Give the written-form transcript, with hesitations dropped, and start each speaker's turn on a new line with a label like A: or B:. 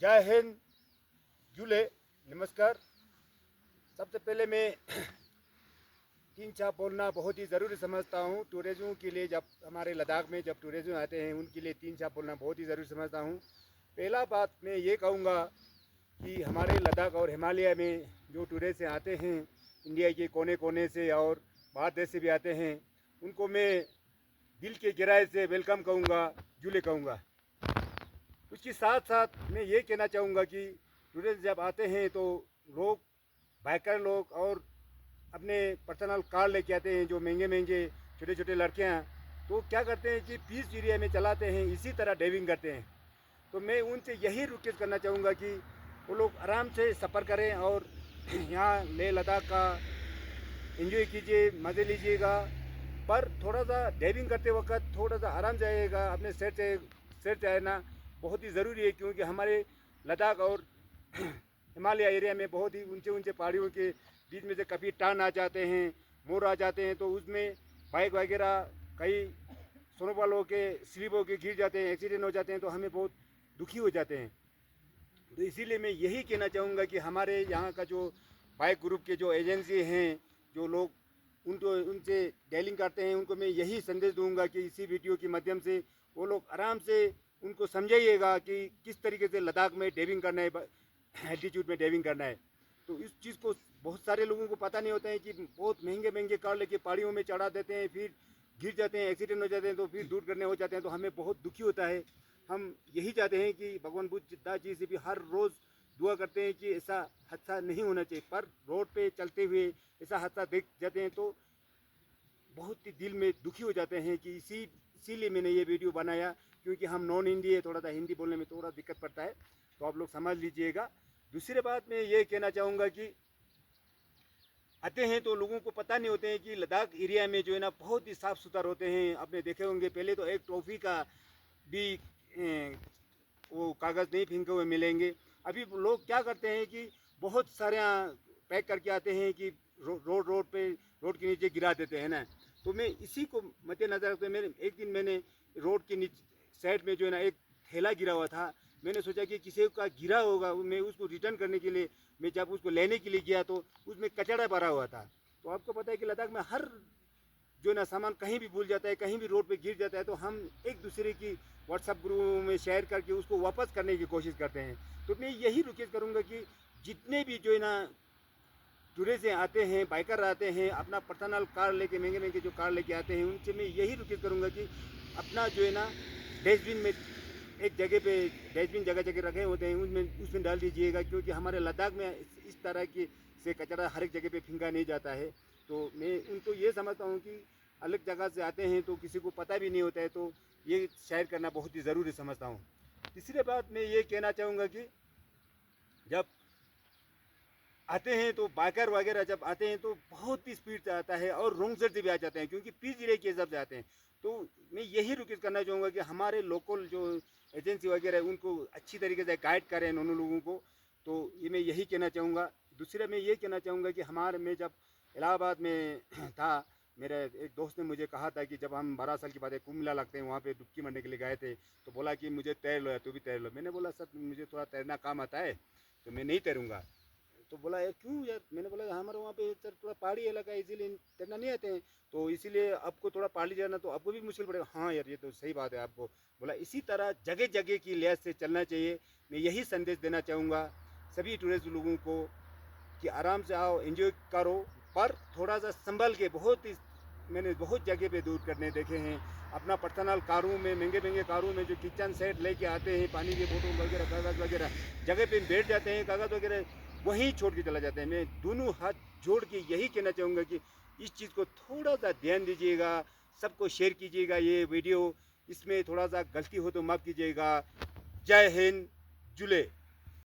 A: जय हिंद जुले। नमस्कार। सबसे पहले मैं तीन चार बोलना बहुत ही ज़रूरी समझता हूँ। टूरिज़्म के लिए जब हमारे लद्दाख में जब टूरिज़्म आते हैं उनके लिए तीन चार बोलना बहुत ही ज़रूरी समझता हूँ। पहला बात मैं ये कहूँगा कि हमारे लद्दाख और हिमालय में जो टूरिस्ट आते हैं इंडिया के कोने कोने से और बाहर देश से भी आते हैं, उनको मैं दिल के गहराई से वेलकम कहूँगा, जुले कहूँगा। उसके साथ साथ मैं ये कहना चाहूँगा कि टूरिस्ट जब आते हैं तो लोग, बाइकर लोग और अपने पर्सनल कार लेके आते हैं, जो महंगे महंगे छोटे छोटे लड़कियाँ, तो क्या करते हैं कि पीस एरिया में चलाते हैं, इसी तरह ड्राइविंग करते हैं। तो मैं उनसे यही रिक्वेस्ट करना चाहूँगा कि वो लोग आराम से सफ़र करें और यहाँ लेह लद्दाख का एंजॉय कीजिए, मज़े लीजिएगा। पर थोड़ा सा ड्राइविंग करते वक्त थोड़ा सा आराम जाइएगा, अपने सेट रहना बहुत ही ज़रूरी है, क्योंकि हमारे लद्दाख और हिमालय एरिया में बहुत ही ऊंचे ऊंचे पहाड़ियों के बीच में से कभी टर्न आ जाते हैं, मोड़ आ जाते हैं, तो उसमें बाइक वगैरह कई स्नोफॉल के स्लिप होकर गिर जाते हैं, एक्सीडेंट हो जाते हैं, तो हमें बहुत दुखी हो जाते हैं। तो इसीलिए मैं यही कहना चाहूँगा कि हमारे यहाँ का जो बाइक ग्रुप के जो एजेंसी हैं, जो लोग उनको उनसे डीलिंग करते हैं, उनको मैं यही संदेश दूंगा कि इसी वीडियो के माध्यम से वो लोग आराम से उनको समझाइएगा कि किस तरीके से लद्दाख में ड्राइविंग करना है, एल्टीट्यूड में ड्राइविंग करना है। तो इस चीज़ को बहुत सारे लोगों को पता नहीं होता है कि बहुत महंगे महंगे कार लेके पहाड़ियों में चढ़ा देते हैं, फिर गिर जाते हैं, एक्सीडेंट हो जाते हैं, तो फिर दूर करने हो जाते हैं, तो हमें बहुत दुखी होता है। हम यही चाहते हैं कि भगवान बुद्ध जी से भी हर रोज़ दुआ करते हैं कि ऐसा हादसा नहीं होना चाहिए, पर रोड पे चलते हुए ऐसा हादसा देख जाते हैं तो बहुत ही दिल में दुखी हो जाते हैं। कि इसीलिए मैंने ये वीडियो बनाया, क्योंकि हम नॉन हिंदी है, थोड़ा सा हिंदी बोलने में थोड़ा दिक्कत पड़ता है, तो आप लोग समझ लीजिएगा। दूसरी बात मैं ये कहना चाहूँगा कि आते हैं तो लोगों को पता नहीं होते हैं कि लद्दाख एरिया में जो है ना बहुत ही साफ़ सुथरा होते हैं। आपने देखे होंगे पहले तो एक टॉफ़ी का भी वो कागज़ नहीं फेंके हुए मिलेंगे। अभी लोग क्या करते हैं कि बहुत सारे पैक करके आते हैं कि रोड के नीचे गिरा देते हैं ना। तो मैं इसी को मद्देनज़र रखते हुए एक दिन मैंने रोड के नीचे साइड में जो है ना एक थैला गिरा हुआ था। मैंने सोचा कि किसी का गिरा होगा, मैं उसको रिटर्न करने के लिए मैं जब उसको लेने के लिए गया तो उसमें कचरा भरा हुआ था। तो आपको पता है कि लद्दाख में हर जो ना सामान कहीं भी भूल जाता है, कहीं भी रोड पे गिर जाता है, तो हम एक दूसरे की व्हाट्सएप ग्रुप में शेयर करके उसको वापस करने की कोशिश करते हैं। तो मैं यही रिक्वेस्ट करूँगा कि जितने भी जो है ना टूरिस्ट आते हैं, बाइकर आते हैं, अपना पर्सनल कार लेके महंगे महंगे जो कार लेके आते हैं, उनसे मैं यही रिक्वेस्ट करूँगा कि अपना जो है ना डस्टबिन में एक जगह पे डस्टबिन जगह जगह रखे होते हैं, उसमें डाल दीजिएगा, क्योंकि हमारे लद्दाख में इस तरह की से कचरा हर एक जगह पे फेंका नहीं जाता है। तो मैं उनको ये समझता हूँ कि अलग जगह से आते हैं तो किसी को पता भी नहीं होता है, तो ये शेयर करना बहुत ही ज़रूरी समझता हूँ। तीसरी बात मैं ये कहना चाहूँगा कि जब आते हैं तो बाइकर वगैरह जब आते हैं तो बहुत ही स्पीड से आता है और रॉन्ग साइड से भी आ जाते हैं, क्योंकि पीस जिले के हिसाब से आते हैं। तो मैं यही रिक्वेस्ट करना चाहूँगा कि हमारे लोकल जो एजेंसी वगैरह है उनको अच्छी तरीके से गाइड करें उन लोगों को। तो ये मैं यही कहना चाहूँगा। दूसरा मैं ये कहना चाहूँगा कि हमारे में जब इलाहाबाद में था, मेरे एक दोस्त ने मुझे कहा था कि जब हम 12 साल के बाद कुंभ मेला लगते हैं वहाँ पे डुबकी मारने के लिए गए थे, तो बोला कि मुझे तैर लो, तू भी तैर लो। मैंने बोला सर मुझे थोड़ा तैरना काम आता है, तो मैं नहीं तैरूँगा। तो बोला यार क्यों यार? मैंने बोला हमारे वहाँ पे सर थोड़ा पहाड़ी इलाका है, इसीलिए तैरना नहीं आते हैं, तो इसीलिए आपको थोड़ा पहाड़ी जाना तो आपको भी मुश्किल पड़ेगा। हाँ यार ये तो सही बात है आपको। बोला इसी तरह जगह जगह की लिहाज से चलना चाहिए। मैं यही संदेश देना चाहूँगा सभी टूरिस्ट लोगों को कि आराम से आओ, एंजॉय करो, पर थोड़ा सा संभल के। बहुत ही मैंने बहुत जगह पे दूर करने देखे हैं, अपना पर्सनल कारों में, महंगे महंगे कारों में जो किचन सेट लेके आते हैं, पानी की बोतल वगैरह, कागज़ वगैरह, जगह पे बैठ जाते हैं, कागज़ वगैरह वहीं छोड़ के चला जाते हैं। मैं दोनों हाथ जोड़ के यही कहना चाहूँगा कि इस चीज़ को थोड़ा सा ध्यान दीजिएगा, सबको शेयर कीजिएगा ये वीडियो। इसमें थोड़ा सा गलती हो तो माफ़ कीजिएगा। जय हिंद जुले।